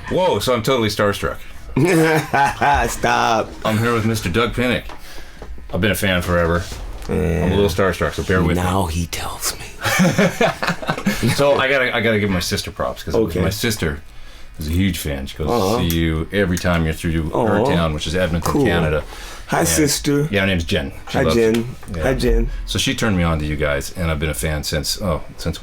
Whoa, so I'm totally starstruck. Stop. I'm here with Mr. Doug Pinnick. I've been a fan forever. I'm a little starstruck, so bear with me. Now he tells me. So I gotta give my sister props, because my sister is a huge fan. She goes to see you every time you're through her town, which is Edmonton, Canada. Hi, sister. Yeah, her name's Jen. Hi, Jen. Yeah. Hi, Jen. So she turned me on to you guys, and I've been a fan since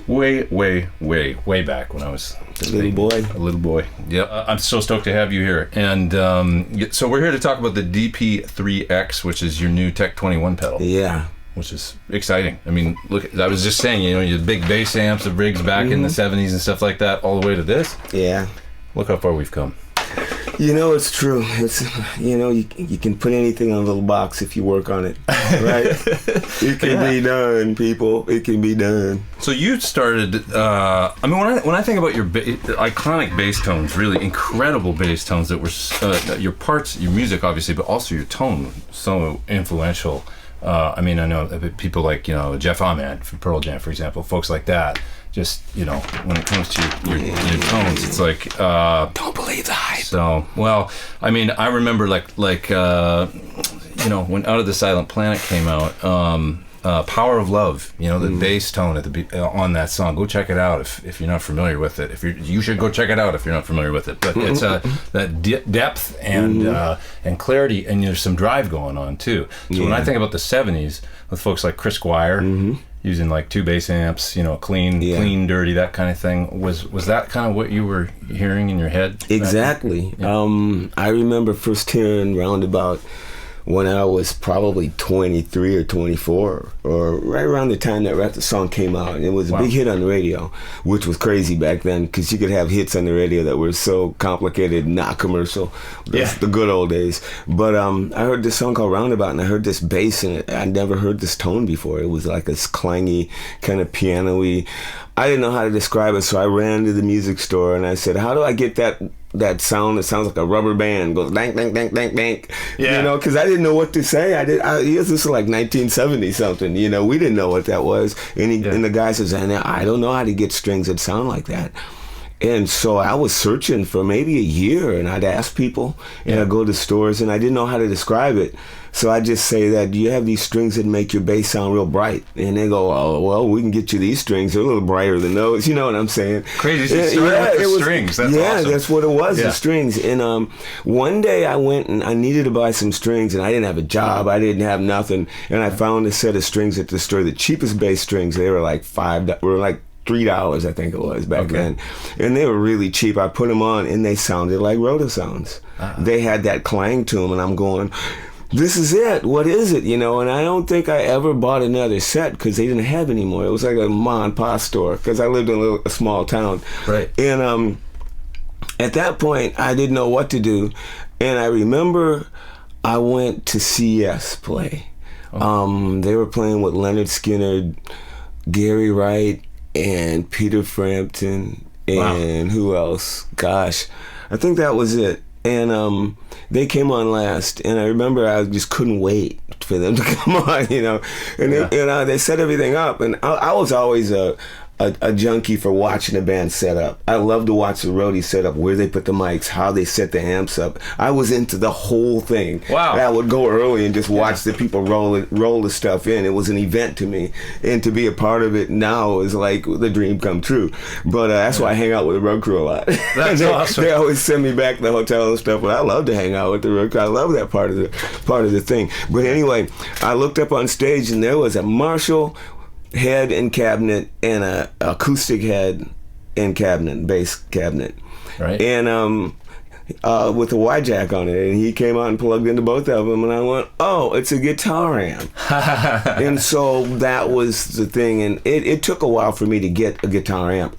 way back when I was a little boy. Yeah, I'm so stoked to have you here. And so we're here to talk about the DP3X, which is your new Tech 21 pedal. Yeah. Which is exciting. I mean, look, I was just saying, your big bass amps, the rigs back in the 70s and stuff like that, all the way to this. Yeah. Look how far we've come. It's true. It's you can put anything on a little box if you work on it, right? It can be done, people. It can be done. So you started. When I think about your iconic bass tones, really incredible bass tones that were your parts, your music, obviously, but also your tone, so influential. I know people like Jeff Ahmed from Pearl Jam, for example, folks like that. Just when it comes to your tones, it's like don't believe the hype. So I remember when Out of the Silent Planet came out, Power of Love, the bass tone at on that song. Go check it out if you're not familiar with it. You should go check it out if you're not familiar with it. But it's that depth and clarity, and there's some drive going on too. So when I think about the 70s with folks like Chris Squire, using like two bass amps, clean, dirty, that kind of thing, was that kind of what you were hearing in your head? Exactly. I remember first hearing Roundabout when I was probably 23 or 24, or right around the time that the song came out. And it was a big hit on the radio, which was crazy back then, because you could have hits on the radio that were so complicated, not commercial. That's the good old days. But I heard this song called Roundabout, and I heard this bass in it. I never heard this tone before. It was like this clangy, kind of piano-y. I didn't know how to describe it, so I ran to the music store, and I said, how do I get that sound that sounds like a rubber band, goes dank, dank, dank, dank, dank. Yeah. Because I didn't know what to say. This was like 1970 something. We didn't know what that was. And the guy says, I don't know how to get strings that sound like that. And so I was searching for maybe a year, and I'd ask people, and I'd go to stores, and I didn't know how to describe it. So I just say that you have these strings that make your bass sound real bright. And they go, oh, well, we can get you these strings. They're a little brighter than those. You know what I'm saying? Crazy. So you started with the strings. That's awesome. That's what it was, the strings. And one day I went and I needed to buy some strings, and I didn't have a job. I didn't have nothing. And I found a set of strings at the store, the cheapest bass strings. They were like $3, I think it was back then, and they were really cheap. I put them on, and they sounded like roto sounds. They had that clang to them, and I'm going, this is it. What is it? And I don't think I ever bought another set because they didn't have any more. It was like a mom and pop store because I lived in a small town. Right. And at that point, I didn't know what to do, and I remember I went to CES play. They were playing with Leonard Skinner, Gary Wright, and Peter Frampton, and who else? Gosh, I think that was it. And they came on last, and I remember I just couldn't wait for them to come on, And they set everything up, and I was always a junkie for watching a band set up. I love to watch the roadie set up, where they put the mics, how they set the amps up. I was into the whole thing. Wow. I would go early and just watch the people roll the stuff in. It was an event to me, and to be a part of it now is like the dream come true. But that's why I hang out with the road crew a lot. That's awesome. They always send me back to the hotel and stuff, but I love to hang out with the road crew. I love that part of the thing. But anyway, I looked up on stage, and there was a Marshall head and cabinet and a acoustic head and cabinet, bass cabinet, right? And with a Y jack on it, and he came out and plugged into both of them, and I went, oh, it's a guitar amp. And so that was the thing, and it took a while for me to get a guitar amp.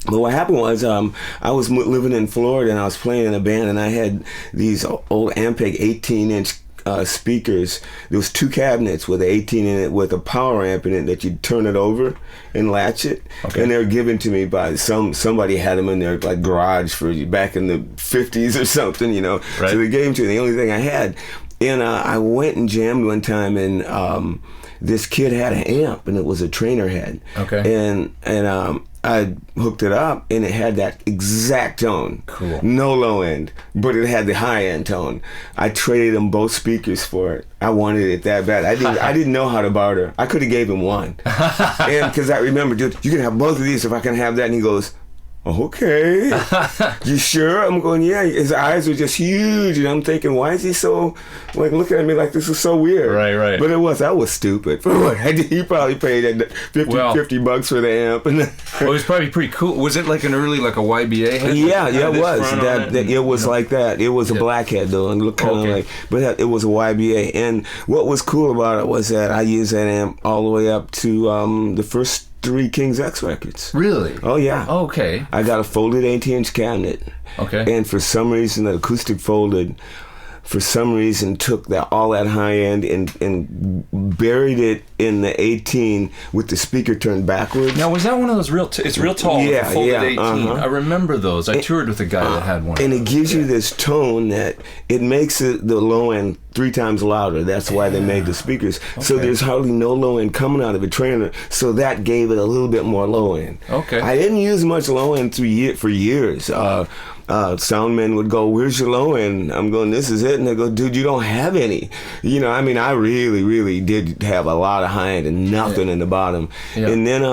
But what happened was I was living in Florida, and I was playing in a band, and I had these old Ampeg 18-inch speakers. There was two cabinets with an 18 in it with a power amp in it that you'd turn it over and latch it. And they were given to me by somebody had them in their like garage for back in the 50s or something, Right. So they gave them to me, the only thing I had. And I went and jammed one time, and this kid had an amp, and it was a trainer head. Okay. And I hooked it up, and it had that exact tone. Cool. No low end, but it had the high end tone. I traded him both speakers for it. I wanted it that bad. I didn't know how to barter. I could have gave him one, and because I remember, dude, you can have both of these if I can have that. And he goes, okay, you sure? I'm going, yeah. His eyes were just huge, and I'm thinking, why is he so, like, looking at me like this is so weird? Right. But I was stupid. For what? He probably paid $50 for the amp. And well, it was probably pretty cool. Was it like an early, like a YBA head? Yeah, it was. It was like that. It was a black head, though, and looked kind of like, but it was a YBA. And what was cool about it was that I used that amp all the way up to the first 3 King's X records. Really? Oh, yeah. Oh, okay. I got a folded 18-inch cabinet. Okay. And for some reason, the acoustic folded, for some reason, took all that high end and buried it in the 18 with the speaker turned backwards. Now, was that one of those it's real tall with the folded 18? I remember those. I toured with a guy that had one. And it gives you this tone that it makes the low end 3 times louder. That's why they made the speakers. Okay. So there's hardly no low end coming out of a trainer. So that gave it a little bit more low end. Okay. I didn't use much low end for years. Sound men would go, where's your low end? I'm going, this is it. And they go, dude, you don't have any. You know, I mean, I really, really did have a lot of high end and nothing in the bottom. Yeah. And then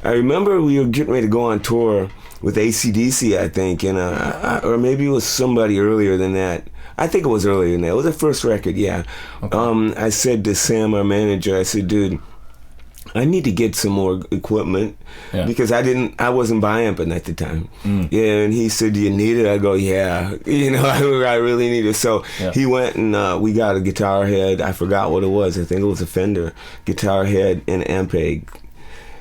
I remember we were getting ready to go on tour with AC/DC, I think, and or maybe it was somebody earlier than that. I think it was earlier than that. It was the first record, yeah. Okay. I said to Sam, our manager, I said, dude, I need to get some more equipment because I wasn't bi-amping at the time. Yeah, and he said, do you need it? I go, yeah. You know, I really need it. So he went and we got a guitar head. I forgot what it was. I think it was a Fender guitar head and Ampeg.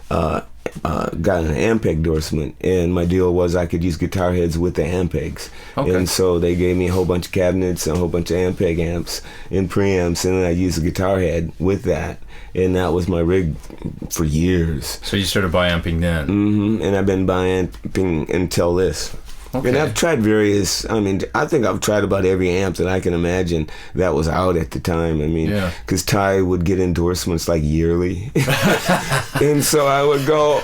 Got an Ampeg endorsement, and my deal was I could use guitar heads with the Ampegs. Okay. And so they gave me a whole bunch of cabinets and a whole bunch of Ampeg amps and preamps, and then I used a guitar head with that, and that was my rig for years. So you started bi-amping then? Mm-hmm. And I've been bi-amping until this. Okay. And I've tried various, I mean, I think I've tried about every amp that I can imagine that was out at the time. I mean, because Ty would get endorsements like yearly. And so I would go,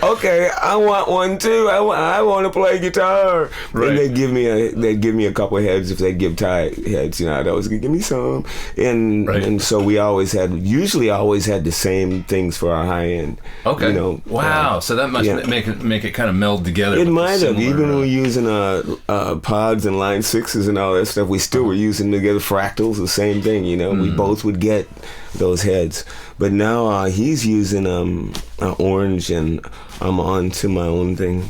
okay, I want one too. I want to play guitar. Right. And they'd give me a couple of heads if they'd give Ty heads. You know, I'd always give me some. And so we usually always had the same things for our high end. Okay. You know, wow. So that must make it kind of meld together. It might have. Even when we using pods and line 6s and all that stuff, we still were using together fractals, the same thing, you know. We both would get those heads, but now he's using orange and I'm on to my own thing.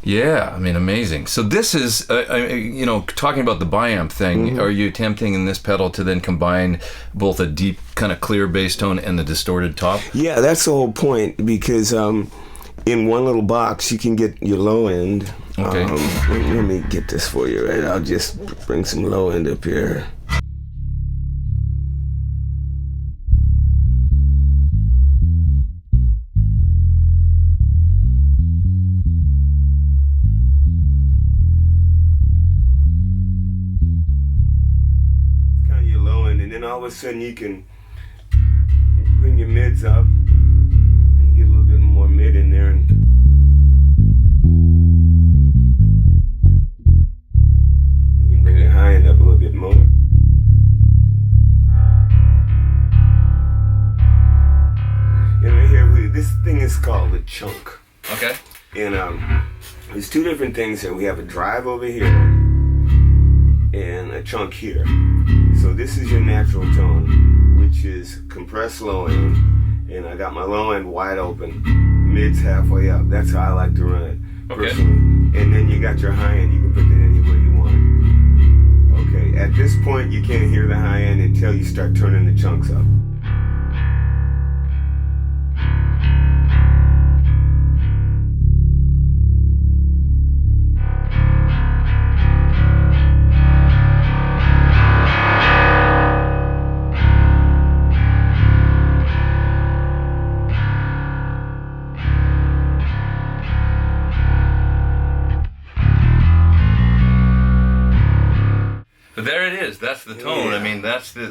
Yeah, I mean, amazing. So this is you know, talking about the bi-amp thing, are you attempting in this pedal to then combine both a deep kind of clear bass tone and the distorted top? Yeah, that's the whole point, because in one little box you can get your low end. Okay. Let me get this for you, right? I'll just bring some low end up here. It's kind of your low end, and then all of a sudden you can bring your mids up and get a little bit more mid in there. And high end up a little bit more. And right here, this thing is called a chunk. Okay. And there's 2 different things here. We have a drive over here and a chunk here. So this is your natural tone, which is compressed low end, and I got my low end wide open, mids halfway up. That's how I like to run it personally. And then you got your high end. You can put that anywhere you want. Okay, at this point you can't hear the high end until you start turning the chunks up. But there it is. That's the tone. I mean, that's the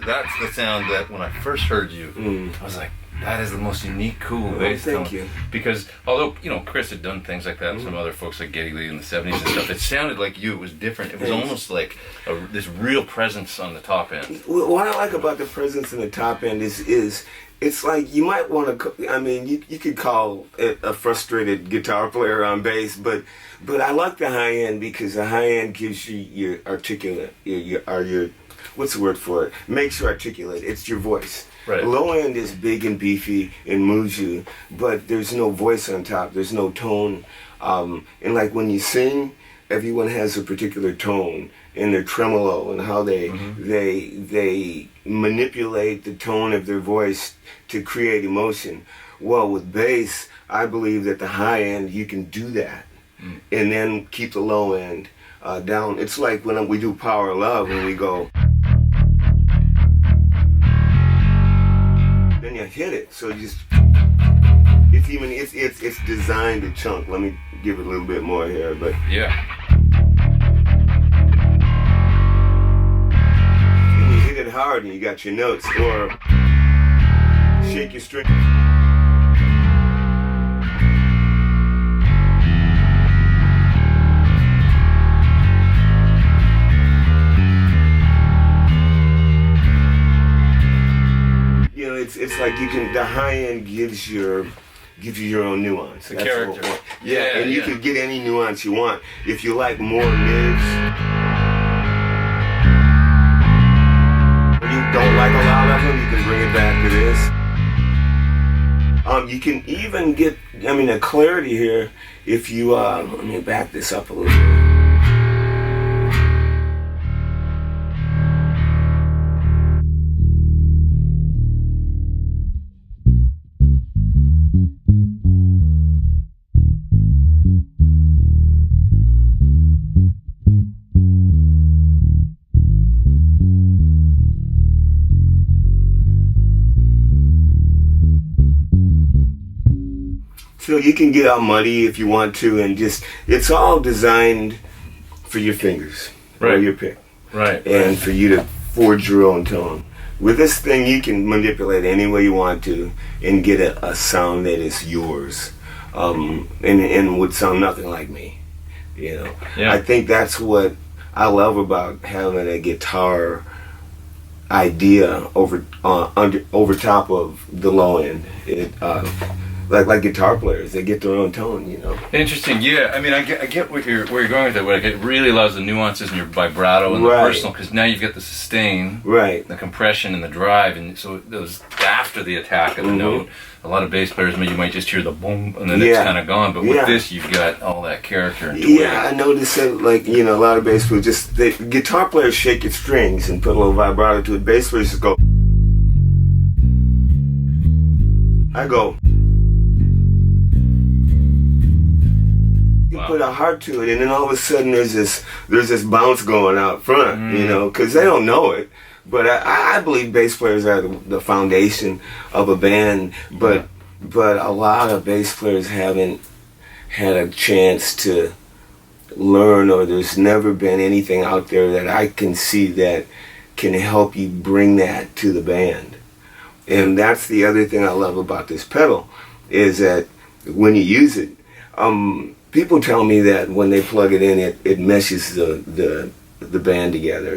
sound that when I first heard you, I was like, That is the most unique, cool bass tone. Thank you. Because although Chris had done things like that, and some other folks like Geddy Lee in the '70s and stuff, it sounded like you. It was different. It was almost like this real presence on the top end. What I like about the presence in the top end is it's like you might want to. I mean, you could call it a frustrated guitar player on bass, but I like the high end because the high end gives you your articulate, your what's the word for it? Makes you articulate. It's your voice. Right. Low end is big and beefy and moves you, but there's no voice on top. There's no tone. And like when you sing, everyone has a particular tone in their tremolo and how they manipulate the tone of their voice to create emotion. Well, with bass, I believe that the high end you can do that, and then keep the low end down. It's like when we do Power of Love and we go. Then you hit it, so you just it's designed to chunk. Let me give it a little bit more here, but yeah. And you hit it hard and you got your notes, or shake your string. It's like you can. The high end gives you your own nuance. The character. Yeah, and you can get any nuance you want. If you like more mids, or you don't like a lot of them, you can bring it back to this. You can even get, a clarity here if you. Let me back this up a little bit. So you can get all muddy if you want to, and it's all designed for your fingers, right. Or your pick, right, and for you to forge your own tone. With this thing, you can manipulate any way you want to and get a sound that is yours, and would sound nothing like me. Yeah. I think that's what I love about having a guitar idea over top of the low end. Like guitar players, they get their own tone, Interesting, yeah. I get where you're going with it. What it really allows the nuances in your vibrato and the personal, because now you've got the sustain, right, the compression and the drive, and so those after the attack of the note. A lot of bass players, you might just hear the boom, and then it's kind of gone. But with this, you've got all that character. Yeah, I noticed that. A lot of bass players guitar players shake your strings and put a little vibrato to it. Bass players just go. I go. You put a heart to it, and then all of a sudden there's this bounce going out front, because they don't know it. But I believe bass players are the foundation of a band. But a lot of bass players haven't had a chance to learn, or there's never been anything out there that I can see that can help you bring that to the band. And that's the other thing I love about this pedal, is that when you use it, people tell me that when they plug it in, it meshes the band together.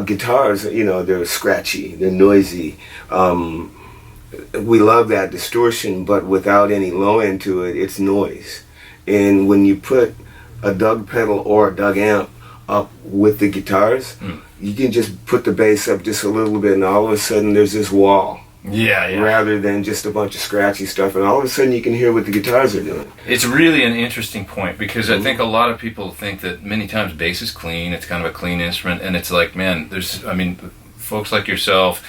Guitars, they're scratchy, they're noisy. We love that distortion, but without any low end to it, it's noise. And when you put a Doug pedal or a Doug amp up with the guitars, you can just put the bass up just a little bit, and all of a sudden there's this wall. Yeah. Rather than just a bunch of scratchy stuff, and all of a sudden you can hear what the guitars are doing. It's really an interesting point, because I think a lot of people think that many times bass is clean, it's kind of a clean instrument, and it's like, man, folks like yourself,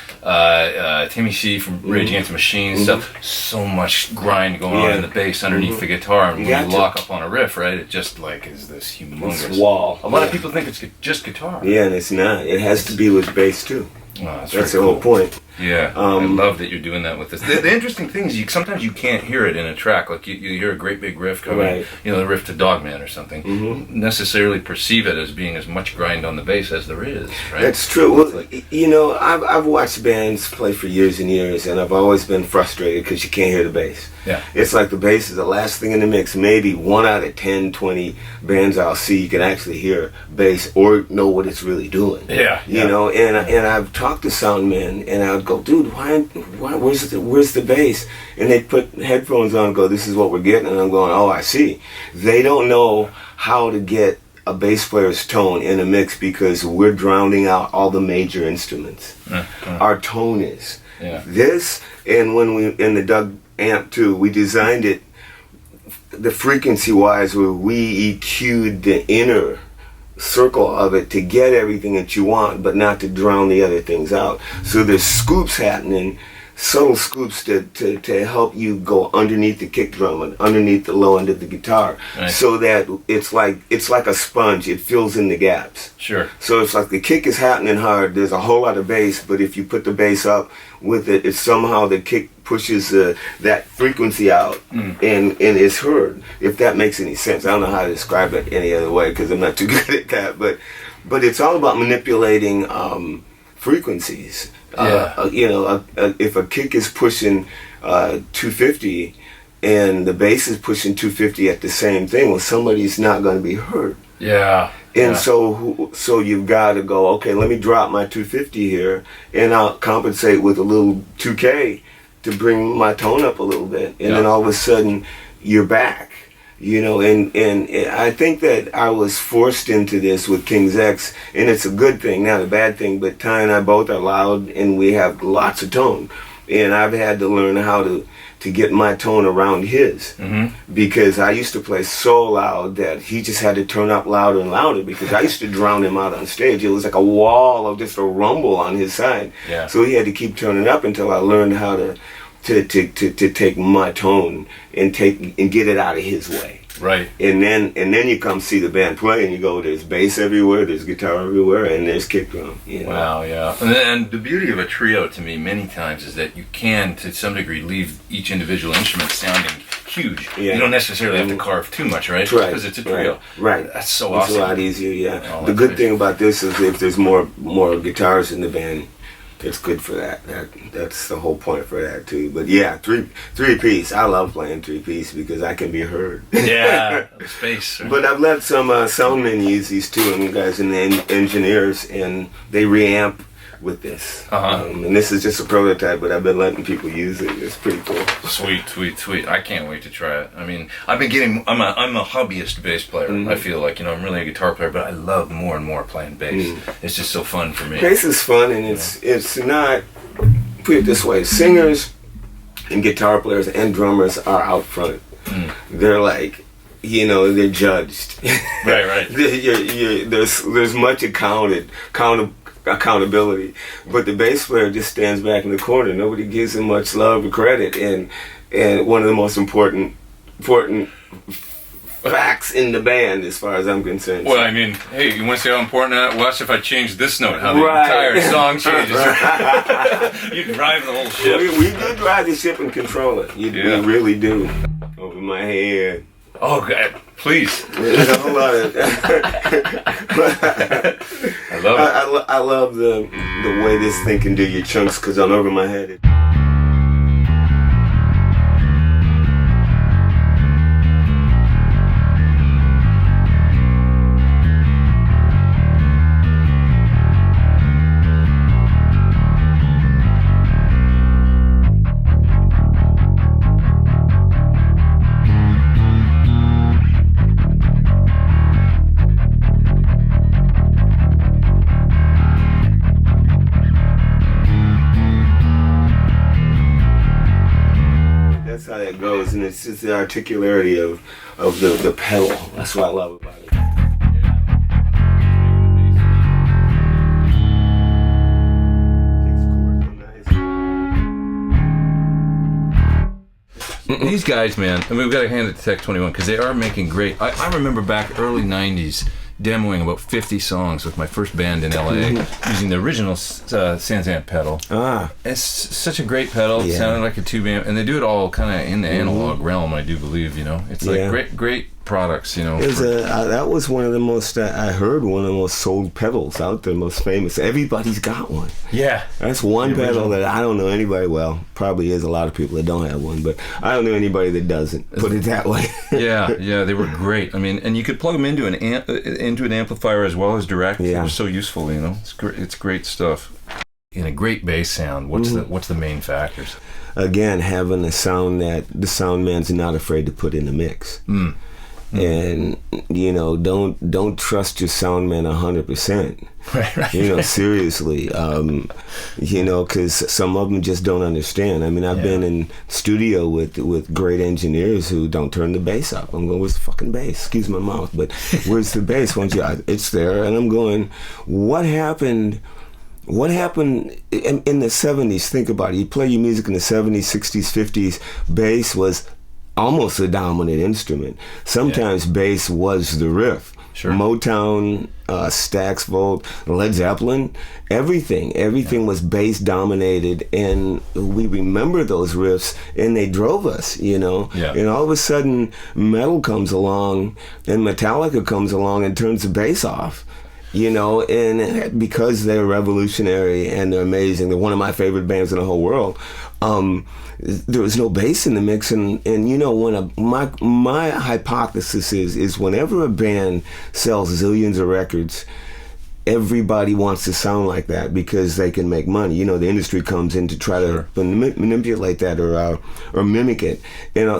Timmy C from Rage Against the Machine, stuff, so much grind going on in the bass underneath the guitar, and when you lock up on a riff, right, it just is this humongous wall. A lot of people think it's just guitar. Yeah, and it's not. It has to be with bass too. Oh, that's the whole point. Yeah, I love that you're doing that with this. The interesting thing is sometimes you can't hear it in a track. Like you hear a great big riff coming, right. The riff to Dogman or something. Mm-hmm. Necessarily perceive it as being as much grind on the bass as there is, right? That's true. Well, I've watched bands play for years and years, and I've always been frustrated because you can't hear the bass. Yeah. It's like the bass is the last thing in the mix. Maybe 1 out of 10, 20 bands I'll see you can actually hear bass or know what it's really doing. Yeah. And I've talked to sound men, and I would go, dude, why where's the bass? And they put headphones on and go, this is what we're getting. And I'm going, oh, I see. They don't know how to get a bass player's tone in a mix because we're drowning out all the major instruments. Our tone is. Yeah. This, and when we, in the Doug amp too, we designed it the frequency-wise where we EQ'd the inner circle of it to get everything that you want, but not to drown the other things out. So there's scoops happening, subtle scoops to help you go underneath the kick drum and underneath the low end of the guitar, right. So that it's like a sponge. It fills in the gaps. Sure. So it's like the kick is happening hard. There's a whole lot of bass, but if you put the bass up with it, it's somehow the kick pushes that frequency out and it's heard. If that makes any sense, I don't know how to describe it any other way because I'm not too good at that. But it's all about manipulating frequencies. If a kick is pushing 250 and the bass is pushing 250 at the same thing, well, somebody's not going to be heard. Yeah. And so you've got to go, okay, let me drop my 250 here, and I'll compensate with a little 2K to bring my tone up a little bit, and then all of a sudden you're back. And I think that I was forced into this with King's X, and it's a good thing, not a bad thing, but Ty and I both are loud, and we have lots of tone. And I've had to learn how to get my tone around his, because I used to play so loud that he just had to turn up louder and louder because I used to drown him out on stage. It was like a wall of just a rumble on his side. Yeah. So he had to keep turning up until I learned how to take my tone and get it out of his way. Right. And then you come see the band play and you go, there's bass everywhere, there's guitar everywhere, and there's kick drum. Wow, yeah. And the beauty of a trio to me many times is that you can, to some degree, leave each individual instrument sounding huge. Yeah. You don't necessarily have to carve too much, right? Right. Because it's a trio. Right. That's so awesome. It's a lot easier, yeah. Oh, the good thing about this is if there's more guitars in the band, it's good for that. That's the whole point for that too. But yeah, three piece. I love playing 3-piece because I can be heard. Yeah, space. Right? But I've let some soundmen use these too, and guys and engineers, and they reamp with this. And this is just a prototype, but I've been letting people use it. It's pretty cool. Sweet. I can't wait to try it. I mean, I'm a hobbyist bass player. I feel like, I'm really a guitar player, but I love more and more playing bass. It's just so fun for me. Bass is fun, and it's not, put it this way, singers and guitar players and drummers are out front. They're like, they're judged. Right. There's much accountability, but the bass player just stands back in the corner. Nobody gives him much love or credit, and one of the most important facts in the band, as far as I'm concerned. Well, I mean, hey, you want to see how important that? Watch if I change this note, how the entire song changes. You drive the whole ship. We do drive the ship and control it. We really do. Over my head. Oh God, please. There's a whole lot of. I love it. I love the way this thing can do your chunks because I'm over my head. That's how that goes, and it's just the articularity of the pedal. That's what I love about it. These guys, man, I mean, we've got to hand it to Tech 21 because they are making great. I remember back early 90s, demoing about 50 songs with my first band in LA using the original Sansamp pedal. It's such a great pedal. It sounded like a tube amp, and they do it all kind of in the analog realm, I do believe. It's like great products. That was one of the most I heard one of the most sold pedals out there, most famous. Everybody's got one. Yeah, that's one pedal that I don't know anybody. Well, probably is a lot of people that don't have one, but I don't know anybody that doesn't. Put it that way. yeah, they were great. I mean, and you could plug them into an amplifier as well as direct. It was so useful. It's great stuff. In a great bass sound, what's the main factors? Again, having a sound that the sound man's not afraid to put in the mix. And don't trust your sound man 100%. Right. Seriously. Because some of them just don't understand. I mean, I've been in studio with great engineers who don't turn the bass up. I'm going, where's the fucking bass? Excuse my mouth, but where's the bass? It's there, and I'm going, what happened? What happened in the 70s? Think about it. You play your music in the 70s, 60s, 50s. Bass was almost a dominant instrument. Sometimes bass was the riff. Sure. Motown, Stax Volt, Led Zeppelin, everything was bass dominated, and we remember those riffs, and they drove us, And all of a sudden, metal comes along, and Metallica comes along and turns the bass off. And because they're revolutionary and they're amazing, they're one of my favorite bands in the whole world. There was no bass in the mix, and when my hypothesis is whenever a band sells zillions of records, everybody wants to sound like that because they can make money. The industry comes in to try to manipulate that or mimic it.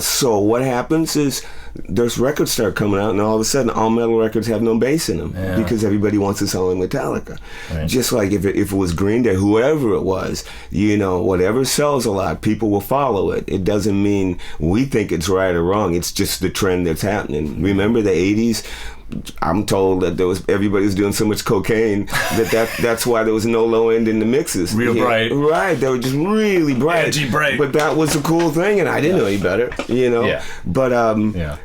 So what happens is there's records start coming out, and all of a sudden all metal records have no bass in them because everybody wants to sound like Metallica. Right. Just like if it was Green Day, whoever it was, whatever sells a lot, people will follow it. It doesn't mean we think it's right or wrong. It's just the trend that's happening. Remember the 80s? I'm told that everybody was doing so much cocaine that's why there was no low end in the mixes. Real bright. Right, they were just really bright. Edgy bright. But that was a cool thing, and I didn't know any better, Yeah. But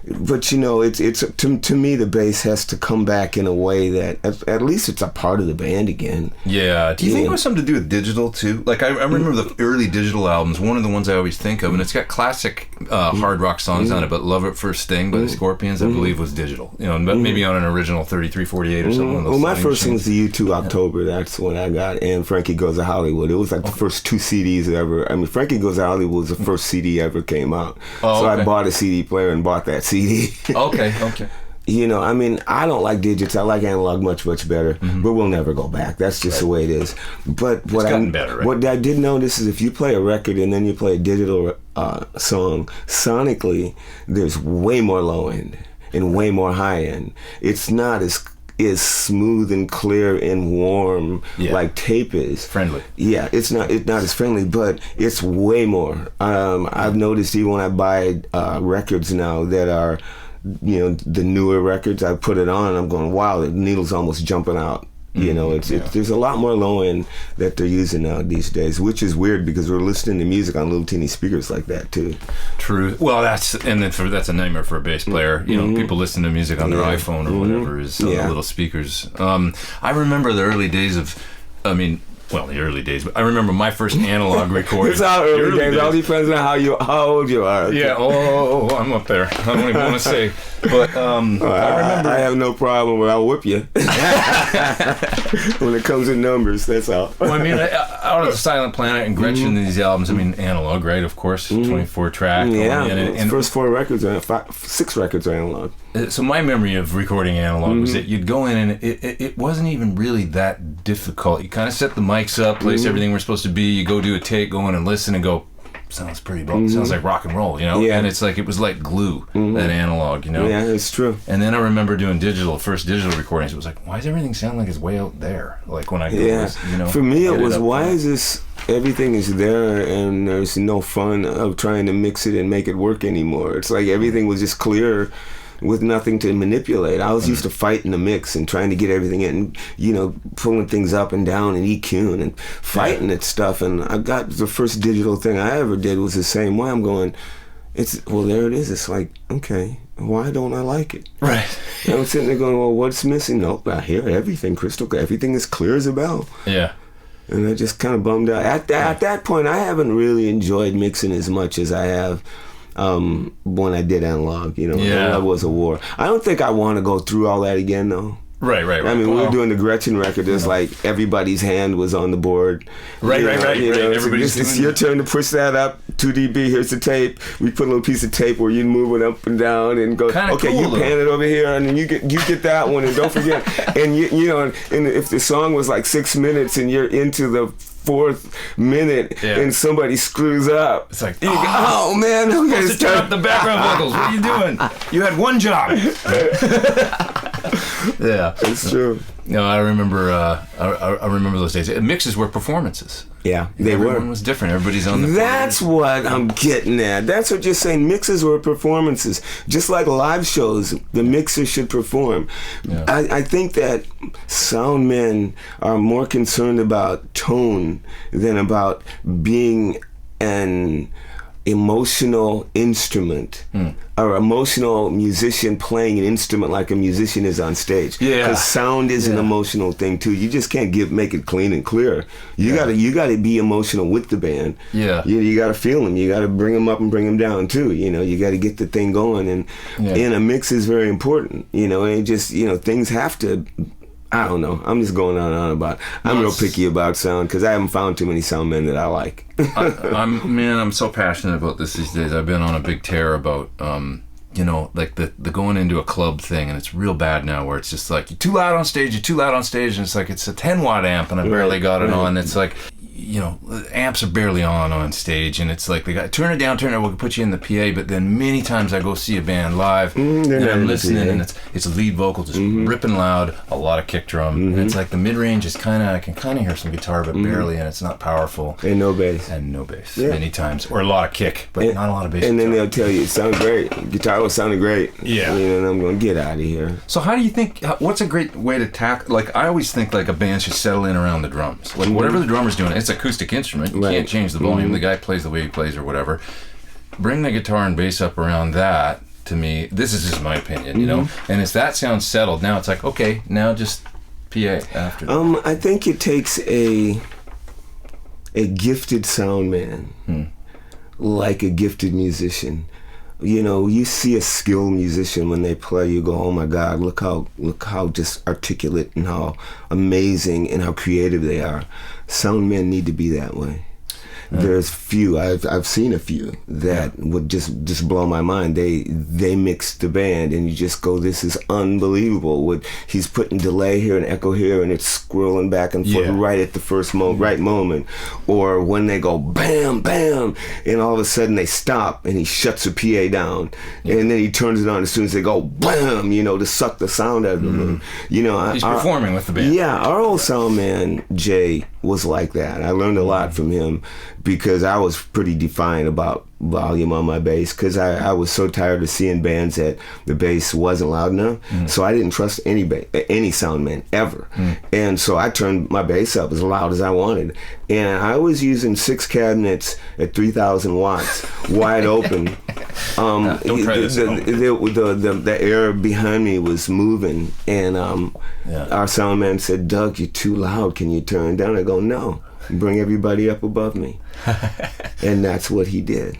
it's to me the bass has to come back in a way that at least it's a part of the band again. Yeah. Do you think it was something to do with digital too? Like I remember the early digital albums. One of the ones I always think of, and it's got classic hard rock songs on it, but "Love at First Sting" by the Scorpions, I believe, was digital. But maybe on an original 3348 or something. Well, my first thing was the U2 October. That's when I got, and Frankie Goes to Hollywood. It was like the first two CDs ever. I mean, Frankie Goes to Hollywood was the first CD ever came out. So I bought a CD player and bought that CD. Okay. I mean, I don't like digits. I like analog much, much better. But we'll never go back. That's just the way it is. But it's gotten better, right? What I did notice is if you play a record and then you play a digital song, sonically, there's way more low end and way more high end. It's not as smooth and clear and warm like tape is. Friendly. Yeah, it's not as friendly, but it's way more. I've noticed even when I buy records now that are, the newer records, I put it on and I'm going, wow, the needle's almost jumping out. There's a lot more low end that they're using now these days, which is weird because we're listening to music on little teeny speakers like that too. True. Well, that's a nightmare for a bass player. People listen to music on their iPhone or whatever is little speakers. I remember the early days the early days, but I remember my first analog recording. It's how early days. All depends on how old you are. Yeah. I'm up there. I don't even want to say. But I remember. I have no problem, but I'll whip you when it comes in numbers. That's all. Well, I mean, out of the Silent Planet and Gretchen, these albums. I mean, analog, right? Of course, 24 track. Yeah. And first 4 records are 6 records are analog. So my memory of recording analog was that you'd go in and it wasn't even really that difficult. You kind of set the mics up, place everything where it's supposed to be. You go do a take, go in and listen and go, sounds pretty sounds like rock and roll, Yeah. And it's like it was like glue, that analog, Yeah, it's true. And then I remember doing first digital recordings. It was like, why does everything sound like it's way out there? Like when I go, For me, it was why is this? Everything is there, and there's no fun of trying to mix it and make it work anymore. It's like everything was just clear, with nothing to manipulate. I was used to fighting the mix and trying to get everything in, pulling things up and down and EQing and fighting at stuff. And I got the first digital thing I ever did was the same way. I'm going, there it is. It's like, okay, why don't I like it? Right. And I'm sitting there going, well, what's missing? Nope, I hear everything crystal clear. Everything is clear as a bell. Yeah. And I just kind of bummed out. At that point, I haven't really enjoyed mixing as much as I have when I did analog. Analog was a war. I don't think I want to go through all that again, though. Right. I mean, we were doing the Gretchen record. There's like everybody's hand was on the board. Right. Everybody's it's your turn to push that up. 2 dB. Here's the tape. We put a little piece of tape where you move it up and down and go. Kinda okay, cool, you pan it over here, and then you get that one, and don't forget. And and if the song was like 6 minutes, and you're into the 4th minute, and somebody screws up, it's like, oh man, we gotta turn up the background vocals. What are you doing? You had one job. Yeah, it's true. No, I remember. I remember those days. Mixes were performances. Yeah, they Everyone were. was different. Everybody's on the. That's what I'm getting at. That's what you're saying. Mixes were performances, just like live shows. The mixer should perform. Yeah. I think that sound men are more concerned about tone than about being an emotional instrument or emotional musician playing an instrument like a musician is on stage. Yeah, because sound is an emotional thing too. You just can't make it clean and clear. You gotta be emotional with the band. Yeah, you gotta feel them. You gotta bring them up and bring them down too. You gotta get the thing going, and a mix is very important. And it just things have to. I don't know. I'm just going on and on about. I'm real picky about sound because I haven't found too many sound men that I like. I'm so passionate about this these days. I've been on a big tear about, like the going into a club thing, and it's real bad now where it's just like, you're too loud on stage, and it's like, it's a 10-watt amp, and I barely got it on. It's like, amps are barely on stage, and it's like they got turn it down, we'll put you in the PA. But then many times I go see a band live, and I'm listening, and it's a lead vocal just ripping loud, a lot of kick drum, and it's like the mid range is I can kind of hear some guitar, but barely, and it's not powerful. And no bass. Many times, or a lot of kick, but not a lot of bass. And then they'll tell you it sounds great. Guitar was sounding great. Yeah. And I'm going to get out of here. So how do you think? What's a great way to tackle? Like, I always think like a band should settle in around the drums. Like whatever the drummer's doing, it's acoustic instrument. You can't change the volume. The guy plays the way he plays or whatever. Bring the guitar and bass up around that. To me, this is just my opinion, And if that sounds settled, now it's like, okay, now just PA after that. I think it takes a gifted sound man, like a gifted musician. You see a skilled musician when they play, you go, oh my God, look how just articulate and how amazing and how creative they are. Sound men need to be that way. There's few. I've seen a few that would just blow my mind. They mix the band, and you just go, this is unbelievable. He's putting delay here and echo here, and it's scrolling back and forth right at the first right moment. Or when they go bam, bam, and all of a sudden they stop, and he shuts the PA down, and then he turns it on as soon as they go bam, to suck the sound out of the room. He's performing with the band. Yeah, our old sound man Jay was like that. I learned a lot from him because I was pretty defiant about volume on my bass because I was so tired of seeing bands that the bass wasn't loud enough. So I didn't trust any sound man ever. And so I turned my bass up as loud as I wanted. And I was using 6 cabinets at 3,000 watts, wide open. Don't try this at home. The air behind me was moving, and our sound man said, Doug, you're too loud. Can you turn it down? I go, no. Bring everybody up above me. And that's what he did.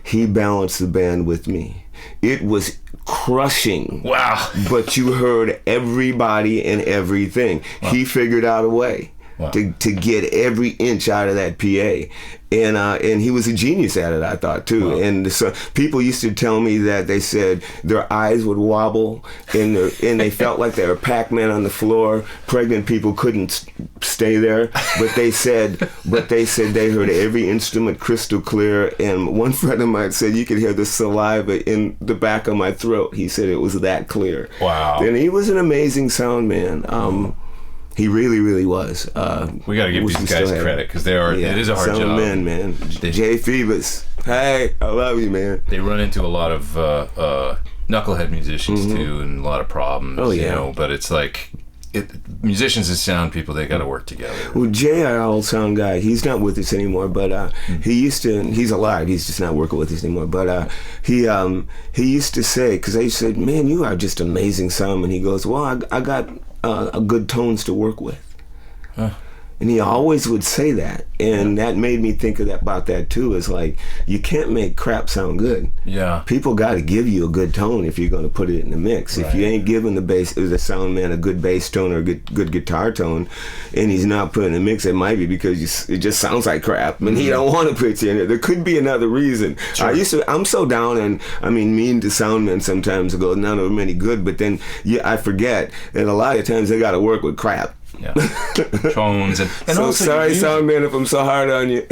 He balanced the band with me. It was crushing. Wow. But you heard everybody and everything. Wow. He figured out a way to get every inch out of that PA. And he was a genius at it, I thought, too. Wow. And so people used to tell me that they said their eyes would wobble and they felt like they were Pac-Man on the floor. Pregnant people couldn't stay there, but they said they heard every instrument crystal clear. And one friend of mine said you could hear the saliva in the back of my throat. He said it was that clear. Wow. And he was an amazing sound man. He really, really was. We got to give these guys credit because they are. It is a hard job. Man. Jay Phoebus. Hey, I love you, man. They run into a lot of knucklehead musicians too, and a lot of problems. Oh yeah. But it's like musicians and sound people, they got to work together. Well, Jay, our old sound guy, he's not with us anymore, but he used to. He's alive. He's just not working with us anymore. But he used to say, because I used to say, "Man, you are just amazing sound." And he goes, "Well, I got good tones to work with." Huh. And he always would say that, and that made me think about that too. Is like, you can't make crap sound good. Yeah, people got to give you a good tone if you're going to put it in the mix. Right. If you ain't giving the sound man a good bass tone or a good guitar tone, and he's not putting in the mix, it might be because it just sounds like crap, and he don't want to put you in it. There could be another reason. Sure. I'm so down, and I mean mean to sound men sometimes. I go, none of them any good, but then I forget that a lot of times they got to work with crap. Yeah, tones and so also sorry, sound man, if I'm so hard on you.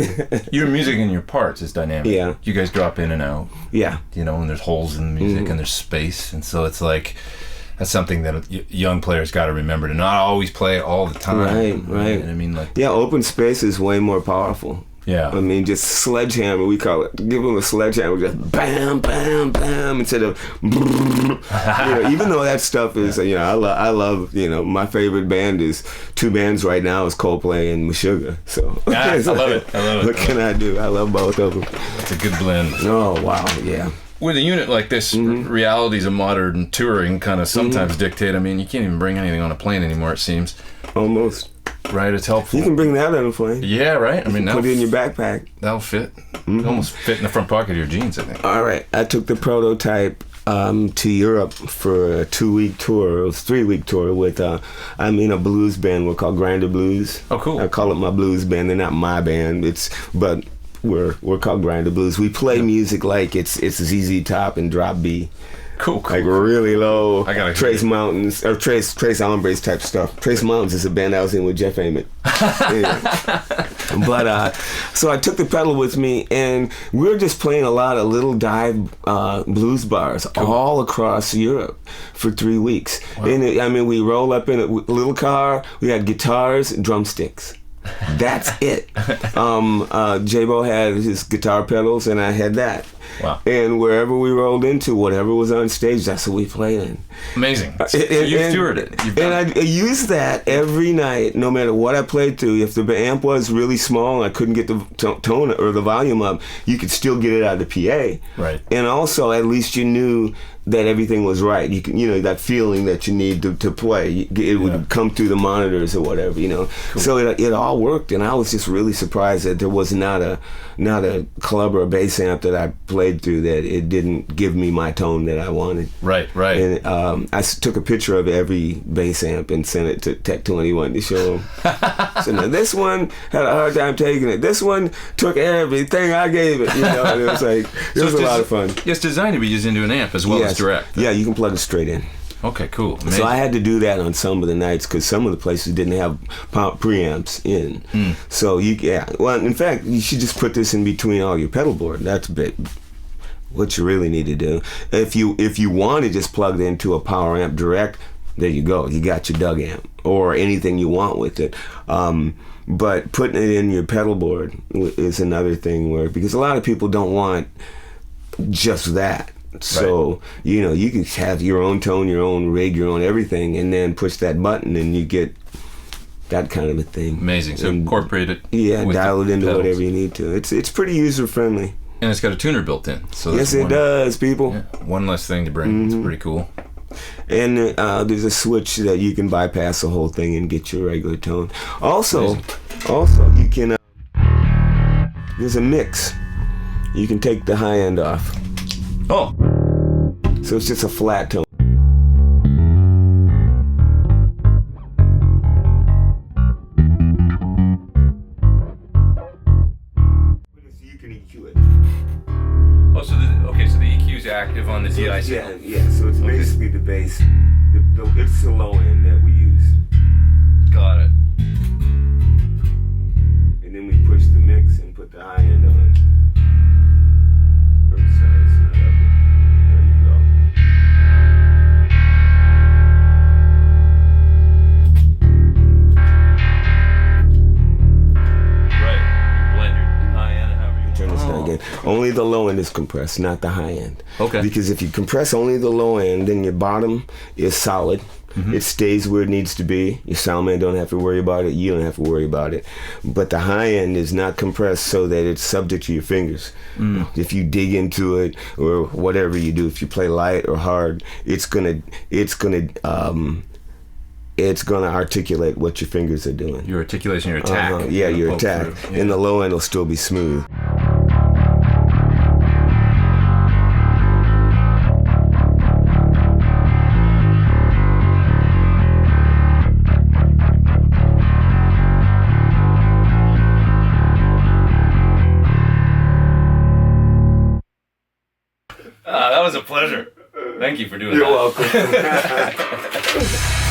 Your music and your parts is dynamic. Yeah, you guys drop in and out. Yeah, and there's holes in the music and there's space, and so it's like that's something that young players got to remember to not always play all the time. Right. And I mean, like, open space is way more powerful. Yeah, I mean, just sledgehammer, we call it. Give them a sledgehammer, just bam, bam, bam, instead of even though that stuff is, I love, my favorite band is two bands right now is Coldplay and Meshuggah. So I love it. What can I do? I love both of them. It's a good blend. Oh wow, yeah. With a unit like this, realities of modern touring kind of sometimes dictate. I mean, you can't even bring anything on a plane anymore, it seems. Almost. Right, it's helpful. You can bring that on a plane. Yeah, right. I mean, put it in your backpack. That'll fit. Almost fit in the front pocket of your jeans, I think. All right, I took the prototype to Europe for a 2-week tour. It was a 3-week tour with I'm in a blues band. We're called Grinder Blues. Oh, cool. I call it my blues band. They're not my band. But we're called Grinder Blues. We play music like it's ZZ Top and Drop B. Cool. Like really low. Trace Mountains or Trace Hombres type stuff. Trace Mountains is a band I was in with Jeff Ament. But so I took the pedal with me, and we were just playing a lot of little dive blues bars all across Europe for 3 weeks. Wow. And we roll up in a little car. We had guitars and drumsticks. That's it. J-Bo had his guitar pedals, and I had that. Wow. And wherever we rolled into, whatever was on stage, that's what we played in. Amazing. So you've toured it. And I used that every night, no matter what I played through. If the amp was really small and I couldn't get the tone or the volume up, you could still get it out of the PA. Right. And also, at least you knew that everything was right. You can, that feeling that you need to play. It would come through the monitors or whatever, Cool. So it all worked, and I was just really surprised that there was not a club or a bass amp that I played through that it didn't give me my tone that I wanted. Right. And I took a picture of every bass amp and sent it to Tech 21 to show them. So now this one had a hard time taking it. This one took everything I gave it. And it was like it was a lot of fun. It's designed to be used into an amp as well as direct. Yeah, you can plug it straight in. Okay, cool. Amazing. So I had to do that on some of the nights because some of the places didn't have preamps in. So well, in fact, you should just put this in between all your pedal board. That's what you really need to do. If you want to just plug it into a power amp direct, there you go. You got your Doug amp or anything you want with it. But putting it in your pedal board is another thing because a lot of people don't want just that. So, you can have your own tone, your own rig, your own everything, and then push that button and you get that kind of a thing. Amazing. So incorporate it. Yeah, dial it into whatever you need to. It's pretty user-friendly. And it's got a tuner built in. So yes, it does, people. Yeah, one less thing to bring. It's pretty cool. And there's a switch that you can bypass the whole thing and get your regular tone. Also, you can... there's a mix. You can take the high end off. Oh. So it's just a flat tone. You can EQ it. Oh, so the EQ is active on the DI signal. Yeah. So it's basically the bass. It's the low end that we use. Got it. And then we push the mix and put the high end on. Only the low end is compressed, not the high end. Okay. Because if you compress only the low end, then your bottom is solid. It stays where it needs to be. Your sound man don't have to worry about it. You don't have to worry about it. But the high end is not compressed so that it's subject to your fingers. If you dig into it or whatever you do, if you play light or hard, it's gonna articulate what your fingers are doing. Your articulation, your attack. Yeah, your attack. Yeah. And the low end will still be smooth. That was a pleasure. Thank you for doing that. You're welcome.